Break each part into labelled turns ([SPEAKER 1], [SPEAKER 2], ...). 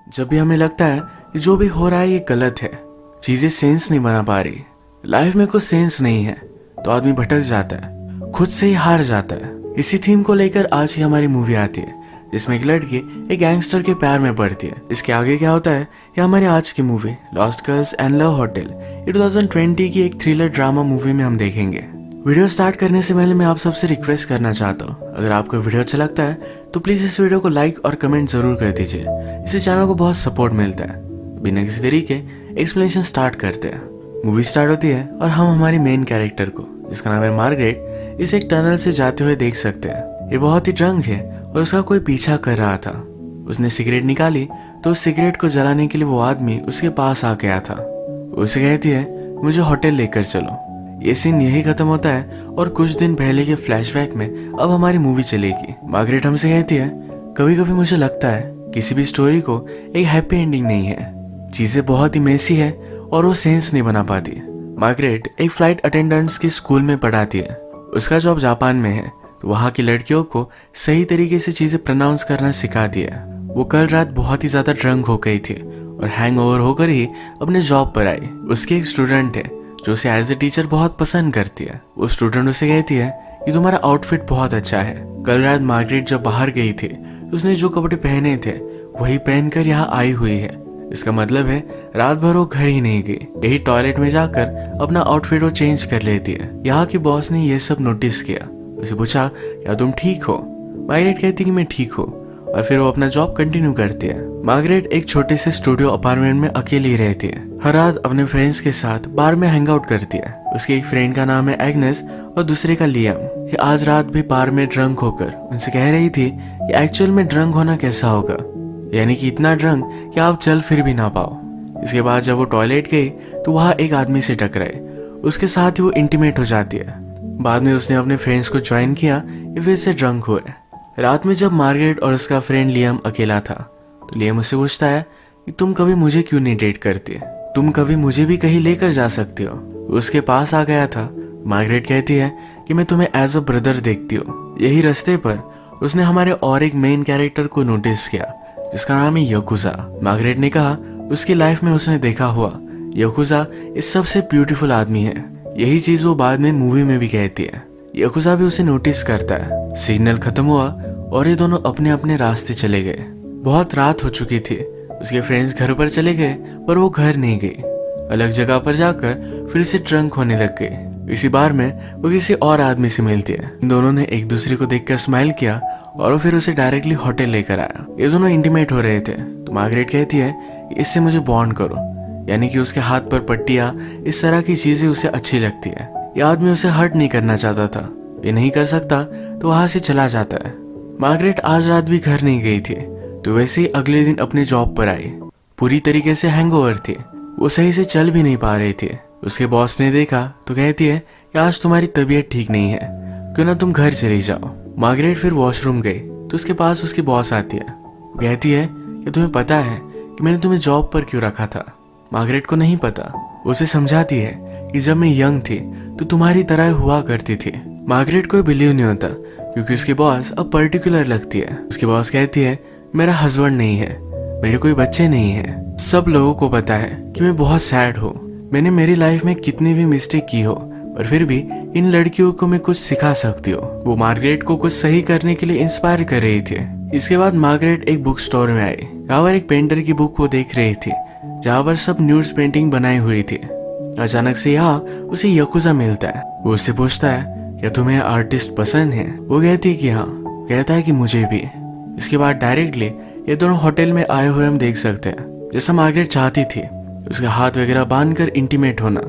[SPEAKER 1] जब भी हमें लगता है कि जो भी हो रहा है ये गलत है, चीजें सेंस नहीं बना पा रही, लाइफ में कुछ सेंस नहीं है, तो आदमी भटक जाता है, खुद से ही हार जाता है। इसी थीम को लेकर आज ही हमारी मूवी आती है, जिसमें एक लड़की एक गैंगस्टर के प्यार में पड़ती है। इसके आगे क्या होता है ये हमारी आज की movie lost girls and love hotel, ये 2020 की एक थ्रिलर ड्रामा मूवी में हम देखेंगे। वीडियो स्टार्ट करने से पहले मैं आप सबसे रिक्वेस्ट करना चाहता हूँ, अगर आपको वीडियो अच्छा लगता है तो प्लीज इस वीडियो को लाइक और कमेंट जरूर कर दीजिए, इससे चैनल को बहुत सपोर्ट मिलता है। बिना किसी तरीके एक्सप्लेनेशन स्टार्ट करते हैं। मूवी स्टार्ट होती है और हम हमारी मेन कैरेक्टर को, जिसका नाम है मार्गरेट, इस एक टनल से जाते हुए देख सकते हैं। ये बहुत ही ड्रंक है और उसका कोई पीछा कर रहा था। उसने सिगरेट निकाली तो उस सिगरेट को जलाने के लिए वो आदमी उसके पास आ गया था। उसे कहती है मुझे होटल लेकर चलो। ये सीन यही खत्म होता है और कुछ दिन पहले के फ्लैशबैक में अब हमारी मूवी चलेगी। मार्गरेट हमसे कहती है कभी कभी मुझे लगता है किसी भी स्टोरी को एक हैप्पी एंडिंग नहीं है, चीजें बहुत ही मेसी है और वो सेंस नहीं बना पाती। मार्गरेट एक फ्लाइट अटेंडेंट्स की स्कूल में पढ़ाती है। उसका जॉब जापान में है, तो वहाँ की लड़कियों को सही तरीके से चीजें प्रोनाउंस करना सिखाती है। वो कल रात बहुत ही ज्यादा ड्रंक हो गई थी और हैंगओवर होकर ही अपने जॉब पर आई। उसकी एक स्टूडेंट है जो उसे एज ए टीचर बहुत पसंद करती है। वो स्टूडेंट उसे कहती है कि तुम्हारा आउटफिट बहुत अच्छा है। कल रात मार्गरेट जब बाहर गई थी तो उसने जो कपड़े पहने थे वही पहनकर यहाँ आई हुई है। इसका मतलब है रात भर वो घर ही नहीं गई, यही टॉयलेट में जाकर अपना आउटफिट वो चेंज कर लेती है। यहाँ की बॉस ने ये सब नोटिस किया। उसे पूछा क्या तुम ठीक हो? मार्गरेट कहती कि मैं ठीक हूँ और फिर वो अपना जॉब कंटिन्यू करती है। मार्गरेट एक छोटे से स्टूडियो अपार्टमेंट में अकेली रहती है। हर रात अपने फ्रेंड्स के साथ बार में हैंग आउट करती है। उसके एक फ्रेंड का नाम है एग्नेस और दूसरे का लियम। ये आज रात भी बार में ड्रंक होकर उनसे कह रही थी कि एक्चुअल में ड्रंक होना कैसा होगा, यानी कि इतना ड्रंक कि आप चल फिर भी ना पाओ। इसके बाद जब वो टॉयलेट गई तो वहाँ एक आदमी से टकराए। उसके साथ ही वो इंटीमेट हो जाती है। बाद में उसने अपने फ्रेंड्स को ज्वाइन किया, ये फिर से ड्रंक हुए। रात में जब मार्गरेट और उसका फ्रेंड लियम अकेला था तो लियम उससे पूछता है कि तुम कभी मुझे क्यों नहीं डेट करती, तुम कभी मुझे भी कहीं लेकर जा सकती हो। उसके पास आ गया था। मार्गरेट कहती है कि मैं तुम्हें एज अ ब्रदर देखती हूँ। यही रास्ते पर उसने हमारे और एक मेन कैरेक्टर को नोटिस किया, जिसका नाम है यकुजा। मार्गरेट ने कहा उसकी लाइफ में उसने देखा हुआ यकुजा इस सबसे ब्यूटीफुल आदमी है। यही चीज वो बाद में मूवी में भी कहती है। यकुजा भी उसे नोटिस करता है। सिग्नल खत्म हुआ और ये दोनों अपने अपने रास्ते चले गए। बहुत रात हो चुकी थी। उसके फ्रेंड्स घर पर चले गए पर वो घर नहीं गई। अलग जगह पर जाकर फिर से ड्रंक होने लग गई। इसी बार में वो किसी और आदमी से मिलती है। दोनों ने एक दूसरे को देखकर स्माइल किया और वो फिर उसे डायरेक्टली होटल लेकर आया। ये दोनों इंटीमेट हो रहे थे तो मार्गरेट कहती है कि इससे मुझे बॉन्ड करो, यानी कि उसके हाथ पर पट्टियां, इस तरह की चीजें उसे अच्छी लगती है। ये आदमी उसे हर्ट नहीं करना चाहता था। ये नहीं कर सकता तो वहां से चला जाता है। मार्गरेट आज रात भी घर नहीं गई थी, तो वैसे ही अगले दिन अपने जॉब पर आई। पूरी तरीके से हैंगओवर थी, वो सही से चल भी नहीं पा रही थी। उसके बॉस ने देखा तो कहती है कि आज तुम्हारी तबीयत ठीक नहीं है, क्यों ना तुम घर चली जाओ। मार्गरेट फिर वॉशरूम गई तो उसके पास उसकी बॉस आती है। वो कहती है कि तुम्हें पता है कि मैंने तुम्हें जॉब पर क्यों रखा था? मार्गरेट को नहीं पता। उसे समझाती है कि जब मैं यंग थी तो तुम्हारी तरह हुआ करती थी। मार्गरेट को बिलीव नहीं होता क्योंकि उसकी बॉस अब पर्टिकुलर लगती है। उसकी बॉस कहती है मेरा हस्बैंड नहीं है, मेरे कोई बच्चे नहीं है। सब लोगों को पता है कि मैं बहुत सैड हूँ। मैंने मेरी लाइफ में कितनी भी मिस्टेक की हो, पर फिर भी इन लड़कियों को मैं कुछ सिखा सकती हूँ। वो मार्गरेट को कुछ सही करने के लिए इंस्पायर कर रही थी। इसके बाद मार्गरेट एक बुक स्टोर में आई। यहाँ पर एक पेंटर की बुक वो देख रही थी, जहाँ पर सब न्यूड्स पेंटिंग बनाई हुई थी। अचानक से यहाँ उसे यकुजा मिलता है। वो उससे पूछता है क्या तुम्हें आर्टिस्ट पसंद है? वो कहती है कि हाँ। कहता है कि मुझे भी। इसके बाद डायरेक्टली ये दोनों होटल में आए हुए हम देख सकते हैं। जैसा मार्गरेट चाहती थी उसके हाथ वगैरह बांधकर इंटीमेट होना,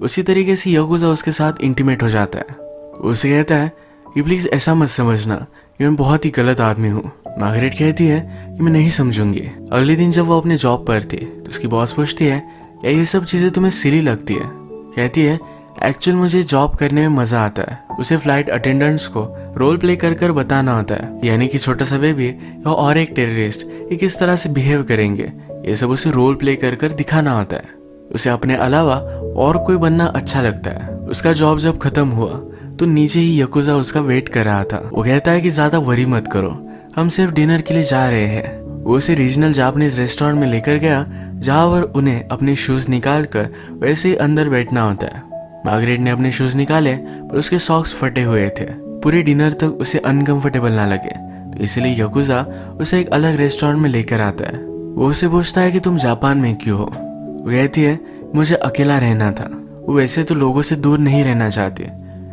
[SPEAKER 1] उसी तरीके से यकुजा उसके साथ इंटीमेट हो जाता है। वो उसे कहता है कि प्लीज ऐसा मत समझना कि मैं बहुत ही गलत आदमी हूँ। मार्गरेट कहती है कि मैं नहीं समझूंगी। अगले दिन जब वो अपने जॉब पर थी तो उसकी बॉस पूछती है क्या ये सब चीजें तुम्हें सिली लगती है? कहती है एक्चुअल मुझे जॉब करने में मजा आता है। उसे फ्लाइट अटेंडेंट्स को रोल प्ले कर कर बताना होता है, यानी कि छोटा सा बेबी या और एक टेररिस्ट ये किस तरह से बिहेव करेंगे, ये सब उसे रोल प्ले कर कर दिखाना होता है। उसे अपने अलावा और कोई बनना अच्छा लगता है। उसका जॉब जब खत्म हुआ तो नीचे ही यकुजा उसका वेट कर रहा था। वो कहता है कि ज्यादा वरी मत करो, हम सिर्फ डिनर के लिए जा रहे हैं। वो उसे रीजनल जापानीज रेस्टोरेंट में लेकर गया जहां पर उन्हें अपने शूज निकाल कर वैसे ही अंदर बैठना होता है। मार्गरेट ने अपने शूज निकाले पर उसके सॉक्स फटे हुए थे। पूरे डिनर तक उसे अनकंफर्टेबल ना लगे तो इसलिए यकुजा उसे एक अलग रेस्टोरेंट में लेकर आता है। वो उसे पूछता है कि तुम जापान में क्यों हो। वो कहती है मुझे अकेला रहना था। वो वैसे तो लोगों से दूर नहीं रहना चाहती,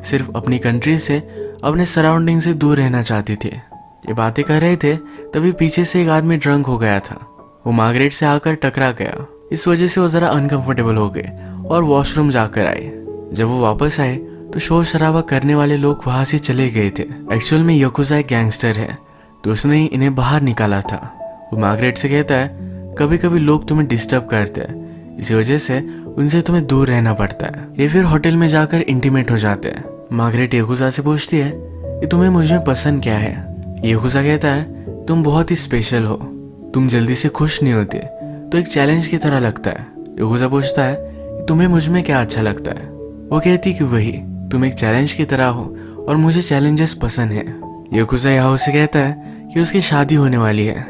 [SPEAKER 1] सिर्फ अपनी कंट्री से, अपने सराउंडिंग से दूर रहना चाहती थी। ये बातें कर रहे थे तभी पीछे से एक आदमी ड्रंक हो गया था। वो मार्गरेट से आकर टकरा गया। इस वजह से वो जरा अनकंफर्टेबल हो गए और वॉशरूम जाकर आए। जब वो वापस आए तो शोर शराबा करने वाले लोग वहां से चले गए थे। एक्चुअल में यकुजा एक गैंगस्टर है तो उसने ही इन्हें बाहर निकाला था। वो मार्गरेट से कहता है कभी कभी लोग तुम्हें डिस्टर्ब करते हैं, इसी वजह से उनसे तुम्हें दूर रहना पड़ता है। ये फिर होटल में जाकर इंटीमेट हो जाते हैं। मार्गरेट यकुजा से पूछती है कि तुम्हें मुझ में पसंद क्या है। यकुजा कहता है तुम बहुत ही स्पेशल हो, तुम जल्दी से खुश नहीं होते तो एक चैलेंज की तरह लगता है। यकुजा पूछता है कि तुम्हें मुझ में क्या अच्छा लगता है। वो कहती कि वही, तुम एक चैलेंज की तरह हो और मुझे चैलेंजेस पसंद है। यकुजा याहो से कहता है कि उसकी शादी होने वाली है।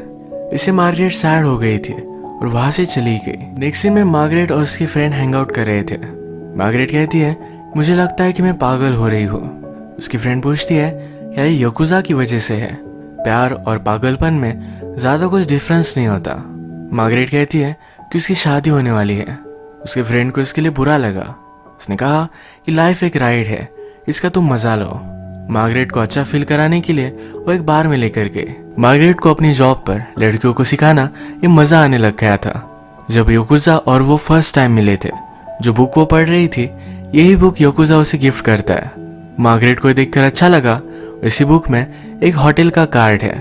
[SPEAKER 1] इससे मार्गरेट सैड हो गई थी और वहां से चली गई। नेक्स्ट सीन में मार्गरेट और उसके फ्रेंड हैंग आउट कर रहे थे। मार्गरेट कहती है मुझे लगता है कि मैं पागल हो रही हूँ। उसकी फ्रेंड पूछती है क्या ये यकुजा की वजह से है। प्यार और पागलपन में ज्यादा कुछ डिफरेंस नहीं होता। मार्गरेट कहती है कि उसकी शादी होने वाली है। उसके फ्रेंड को इसके लिए बुरा लगा। उसने कहा कि लाइफ एक राइड है, इसका तुम मजा लो। मार्गरेट को अच्छा फील कराने के लिए वो एक बार में लेकर गए। मार्गरेट को अपनी जॉब पर लड़कियों को सिखाना ये मजा आने लग गया था। जब यकुजा और वो फर्स्ट टाइम मिले थे, जो बुक वो पढ़ रही थी यही बुक यकुजा उसे गिफ्ट करता है। मार्गरेट को देखकर अच्छा लगा। इसी बुक में एक होटल का कार्ड है,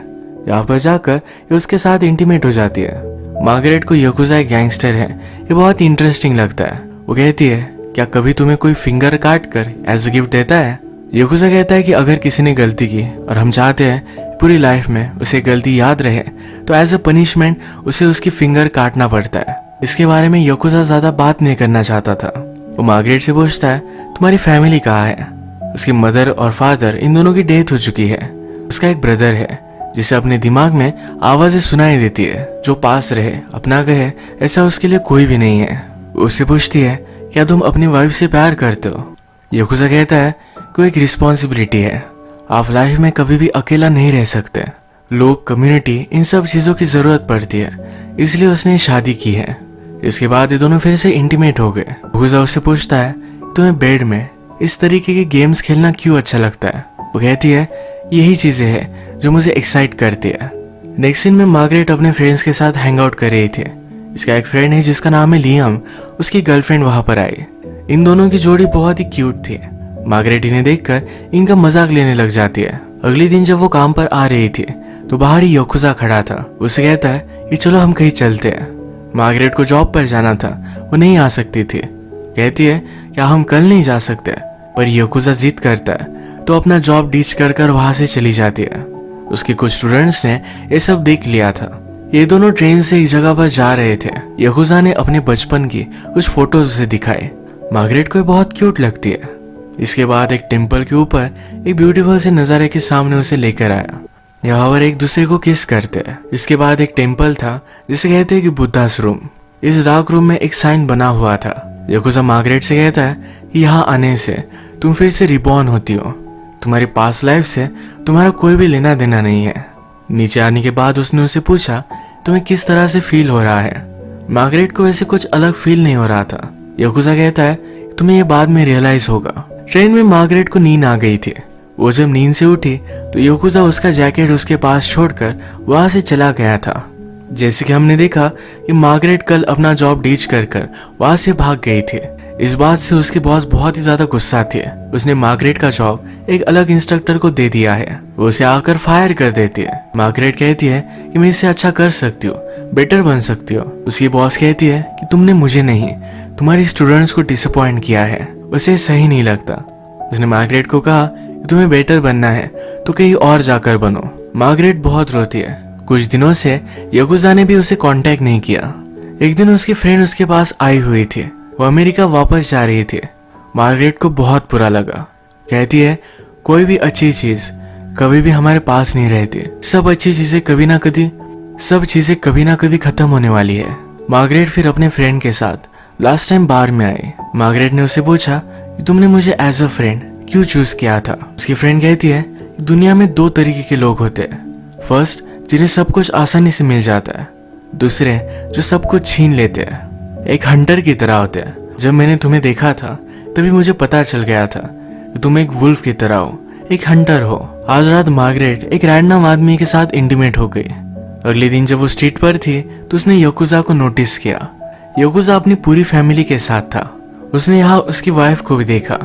[SPEAKER 1] यहाँ पर जाकर ये उसके साथ इंटीमेट हो जाती है। मार्गरेट को यकुजा एक गैंगस्टर है ये बहुत इंटरेस्टिंग लगता है। वो कहती है क्या कभी तुम्हें कोई फिंगर काट कर एज अ गिफ्ट देता है। यकुजा कहता है कि अगर किसी ने गलती की और हम चाहते हैं पूरी लाइफ में उसे गलती याद रहे तो एज अ पनिशमेंट उसे उसकी फिंगर काटना पड़ता है। इसके बारे में यकुजा ज्यादा बात नहीं करना चाहता था। वो मार्गरेट से पूछता है तुम्हारी फैमिली कहाँ है। उसकी मदर और फादर इन दोनों की डेथ हो चुकी है। उसका एक ब्रदर है जिसे अपने दिमाग में आवाजें सुनाई देती है, जो पास रहे अपना कहे ऐसा उसके लिए कोई भी नहीं है। उससे पूछती है क्या तुम अपनी वाइफ से प्यार करते हो। यकुजा कहता है कोई एक रिस्पॉन्सिबिलिटी है, आप लाइफ में कभी भी अकेला नहीं रह सकते। लोग, कम्युनिटी, इन सब चीजों की जरूरत पड़ती है, इसलिए उसने शादी की है। इसके बाद ये दोनों फिर से इंटीमेट हो गए। यकुजा उससे पूछता है तुम्हें बेड में इस तरीके के गेम्स खेलना क्यों अच्छा लगता है। वो कहती है यही चीजें हैं जो मुझे एक्साइट करती है। नेक्स्ट सीन में मार्गरेट अपने फ्रेंड्स के साथ हैंग आउट कर रही थी। इसका एक फ्रेंड है जिसका नाम है लियम, उसकी गर्लफ्रेंड वहां पर आई। इन दोनों की जोड़ी बहुत ही क्यूट थी। मार्गरेट इन्हें देखकर इनका मजाक लेने लग जाती है। अगले दिन जब वो काम पर आ रही थी तो बाहर ही यकुजा खड़ा था। उसे कहता है कि चलो हम कहीं चलते हैं। मार्गरेट को जॉब पर जाना था, वो नहीं आ सकती थी। कहती है क्या हम कल नहीं जा सकते, पर यकुजा जिद करता है तो अपना जॉब डीच कर कर वहां से चली जाती है। उसके कुछ स्टूडेंट्स ने ये सब देख लिया था। ये दोनों ट्रेन से एक जगह पर जा रहे थे। यकुजा ने अपने बचपन की कुछ फोटोज उसे दिखाए। मार्गरेट को बहुत क्यूट लगती है। इसके बाद एक टेम्पल के ऊपर एक ब्यूटीफुल से नजारे के सामने उसे लेकर आया। यहाँ पर एक दूसरे को किस करते हैं। इसके बाद एक टेम्पल था जिसे कहते हैं कि बुद्धास रूम। इस डार्क रूम में एक साइन बना हुआ था। यकुजा मार्गरेट से कहता है कि यहाँ आने से तुम फिर से रिबॉर्न होती हो, तुम्हारी पास्ट लाइफ से तुम्हारा कोई भी लेना देना नहीं है। नीचे आने के बाद उसने उसे पूछा तुम्हें किस तरह से फील हो रहा है। मार्गरेट को वैसे कुछ अलग फील नहीं हो रहा था। यकुजा कहता है तुम्हें यह बाद में रियलाइज होगा। ट्रेन में मार्गरेट को नींद आ गई थी। वो जब नींद से उठी तो यकुजा उसका जैकेट उसके पास छोड़कर वहां से चला गया था। जैसे कि हमने देखा कि मार्गरेट कल अपना जॉब डीच कर कर वहां से भाग गई थी। इस बात से उसके बॉस बहुत ही ज्यादा गुस्सा थे। उसने मार्गरेट का जॉब एक अलग इंस्ट्रक्टर को दे दिया है। वो उसे आकर फायर कर देती है। मार्गरेट कहती है कि मैं इससे अच्छा कर सकती हूँ, बेटर बन सकती हो। उसकी बॉस कहती है कि तुमने मुझे नहीं, तुम्हारे स्टूडेंट्स को डिसअपॉइंट किया है, उसे सही नहीं लगता। उसने मार्गरेट को कहा कि तुम्हें बेटर बनना है तो कहीं और जाकर बनो। मार्गरेट बहुत रोती है। कुछ दिनों से यकुजा ने भी उसे कांटेक्ट नहीं किया। एक दिन उसकी फ्रेंड उसके पास आई हुई थी। वो अमेरिका वापस जा रही थी। मार्गरेट को बहुत बुरा लगा। कहती है कोई भी अच्छी चीज कभी भी हमारे पास नहीं रहती, सब अच्छी चीजें कभी ना कभी सब चीजें कभी ना कभी खत्म होने वाली है। मार्गरेट फिर अपने फ्रेंड के साथ लास्ट टाइम बार में आई। मार्गरेट ने उसे पूछा कि तुमने मुझे एज अ फ्रेंड क्यों चूज किया था। उसकी फ्रेंड कहती है दुनिया में दो तरीके के लोग होते हैं, फर्स्ट जिन्हें सब कुछ आसानी से मिल जाता है, दूसरे जो सब कुछ छीन लेते हैं। एक हंटर की तरह होते हैं। जब मैंने तुम्हें देखा था तभी मुझे पता चल गया था कि तुम एक वुल्फ की तरह हो, एक हंटर हो। आज रात मार्गरेट एक रैंडम आदमी के साथ इंटीमेट हो गई। अगले दिन जब वो स्ट्रीट पर थी तो उसने याकुजा को नोटिस किया। याकुजा अपनी पूरी फैमिली के साथ था। उसने यहाँ उसकी वाइफ को भी देखा।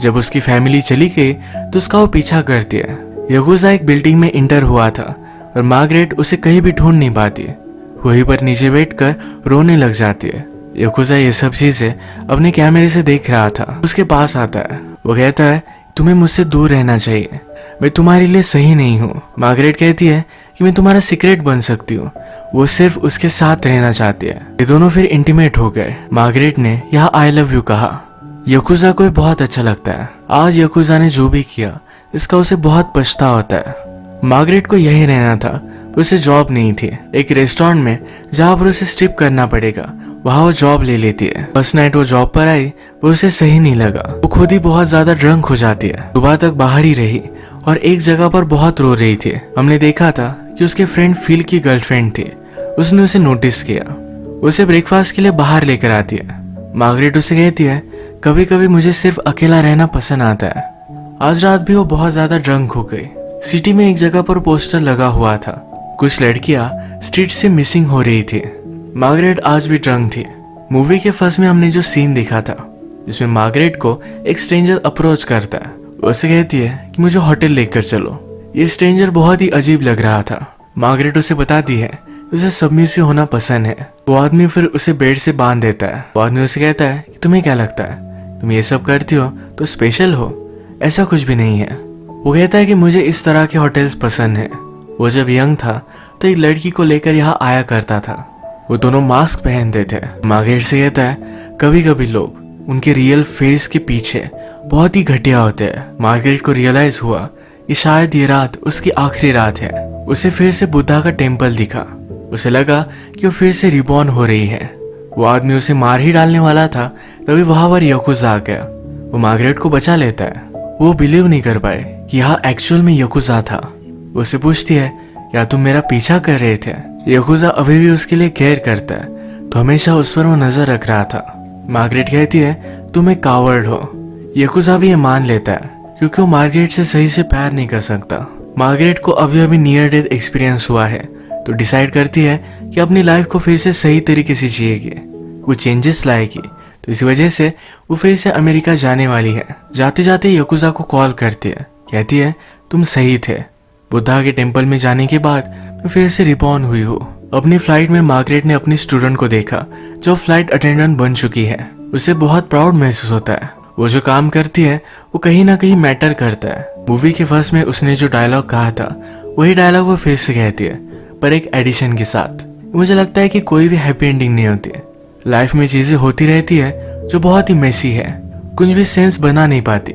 [SPEAKER 1] जब उसकी फैमिली चली गई तो उसका वो पीछा करती है। याकुजा एक बिल्डिंग में इंटर हुआ था और मार्गरेट उसे कहीं भी ढूंढ नहीं पाती। वहीं पर नीचे बैठकर रोने लग जाती है। याकुजा ये सब चीजें अपने कैमरे से देख रहा था। उसके पास आता है। वो कहता है तुम्हें मुझसे दूर रहना चाहिए, मैं तुम्हारे लिए सही नहीं हूँ। मार्गरेट कहती है कि मैं तुम्हारा सीक्रेट बन सकती हूँ। वो सिर्फ उसके साथ रहना चाहती है। ये दोनों फिर इंटीमेट हो गए। मार्गरेट ने यहाँ आई लव यू कहा। याकुजा को बहुत अच्छा लगता है। आज याकुजा ने जो भी किया इसका उसे बहुत पछतावा होता है। मार्गरेट को यही रहना था, उसे जॉब नहीं थी। एक रेस्टोरेंट में जहाँ पर उसे स्ट्रिप करना पड़ेगा वहाँ वो जॉब ले लेती है। फर्स्ट नाइट वो जॉब पर आई, वो उसे सही नहीं लगा। वो खुद ही बहुत ज्यादा ड्रंक हो जाती है। सुबह तक बाहर ही रही और एक जगह पर बहुत रो रही थी। हमने देखा था कि उसके फ्रेंड फिल की गर्लफ्रेंड थी। उसने उसे नोटिस किया। उसे ब्रेकफास्ट के लिए बाहर लेकर आती है। मार्गरेट उसे कहती है कभी कभी मुझे सिर्फ अकेला रहना पसंद आता है। आज रात भी वो बहुत ज्यादा ड्रंक हो गई। सिटी में एक जगह पर पोस्टर लगा हुआ था। कुछ लड़कियां स्ट्रीट से मिसिंग हो रही थी। मार्गरेट आज भी ड्रंक थी। मूवी के फर्स्ट में हमने जो सीन देखा था जिसमें मार्गरेट को एक स्ट्रेंजर अप्रोच करता है। उसे कहती है कि मुझे होटल लेकर चलो। ये स्ट्रेंजर बहुत ही अजीब लग रहा था। मार्गरेट उसे बताती है उसे सबमिसिव होना पसंद है। वो आदमी फिर उसे बेड से बांध देता है। वो आदमी उसे कहता है कि तुम्हें क्या लगता है, तुम ये सब करती हो तो स्पेशल हो? ऐसा कुछ भी नहीं है। वो कहता है कि मुझे इस तरह के होटल्स पसंद है। वो जब यंग था तो एक लड़की को लेकर यहाँ आया करता था। वो दोनों मास्क पहनते थे। मार्गरेट से कहता है कभी कभी लोग उनके रियल फेस के पीछे बहुत ही घटिया होते हैं। मार्गरेट को रियलाइज हुआ कि शायद ये रात उसकी आखिरी रात है। उसे फिर से बुद्धा का टेम्पल दिखा। उसे लगा कि वो फिर से रिबॉर्न हो रही है। वो आदमी उसे मार ही डालने वाला था तभी वहां पर याकुजा आ गया। वो मार्गरेट को बचा लेता है। वो बिलीव नहीं कर पाए कि यहाँ एक्चुअल में याकुजा था। वो उसे पूछती है या तुम मेरा पीछा कर रहे थे? याकुजा अभी भी उसके लिए केयर करता है तो हमेशा उस पर वो नजर रख रहा था। मार्गरेट कहती है तुम एक कावर्ड हो। याकुजा भी ये मान लेता है क्योंकि वो मार्गरेट से सही से प्यार नहीं कर सकता। मार्गरेट को अभी अभी नियर डेथ एक्सपीरियंस हुआ है तो डिसाइड करती है कि अपनी लाइफ को फिर से सही तरीके से जिएगी। वो चेंजेस लाएगी तो इसी वजह से वो फिर से अमेरिका जाने वाली है। जाते जाते याकुजा को कॉल करती है, कहती है तुम सही थे। बुद्धा के टेम्पल में जाने के बाद मैं फिर से रिबॉर्न हुई हूँ। अपनी फ्लाइट में मार्गरेट ने अपनी स्टूडेंट को देखा जो फ्लाइट अटेंडेंट बन चुकी है। उसे बहुत प्राउड महसूस होता है। वो जो काम करती है वो कहीं ना कहीं मैटर करता है। मूवी के फर्स्ट में उसने जो डायलॉग कहा था वही डायलॉग वो फिर से कहती है पर एक एडिशन के साथ। मुझे लगता है कि कोई भी हैप्पी एंडिंग नहीं होती है। लाइफ में चीजें होती रहती है जो बहुत ही मेसी है, कुछ भी सेंस बना नहीं पाती।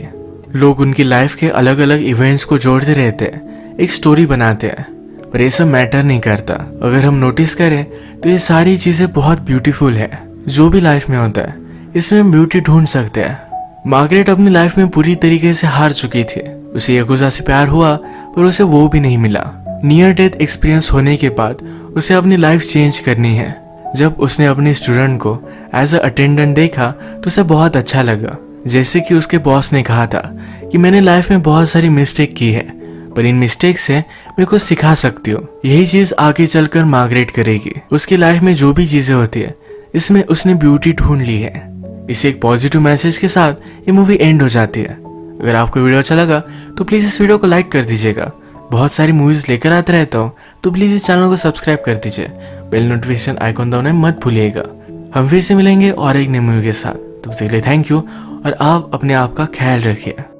[SPEAKER 1] लोग उनकी लाइफ के अलग अलग इवेंट्स को जोड़ते रहते हैं, एक स्टोरी बनाते हैं, पर ये सब मैटर नहीं करता। अगर हम नोटिस करें तो ये सारी चीजें बहुत ब्यूटीफुल है। जो भी लाइफ में होता है इसमें हम ब्यूटी ढूंढ सकते हैं। मार्गरेट अपनी लाइफ में पूरी तरीके से हार चुकी थी। उसे याकुजा से प्यार हुआ पर उसे वो भी नहीं मिला। नियर डेथ एक्सपीरियंस होने के बाद उसे अपनी लाइफ चेंज करनी है। जब उसने अपने स्टूडेंट को एज अ अटेंडेंट देखा तो उसे बहुत अच्छा लगा। जैसे कि उसके बॉस ने कहा था कि मैंने लाइफ में बहुत सारी मिस्टेक की है पर इन मिस्टेक से मैं कुछ सिखा सकती हूँ। यही चीज आगे चलकर मार्गरेट करेगी। उसकी लाइफ में जो भी चीजें होती है इसमें उसने ब्यूटी ढूंढ ली है। इसे एक पॉजिटिव मैसेज के साथ ये मूवी एंड हो जाती है। अगर आपको वीडियो अच्छा लगा तो प्लीज इस वीडियो को लाइक कर दीजिएगा। बहुत सारी मूवीज लेकर आते रहता हूँ तो प्लीज इस चैनल को सब्सक्राइब कर दीजिए। बेल नोटिफिकेशन आइकॉन दबाना मत भूलिएगा। हम फिर से मिलेंगे और एक नई मूवी के साथ। तब तक के लिए थैंक यू और आप अपने आप का ख्याल रखिए।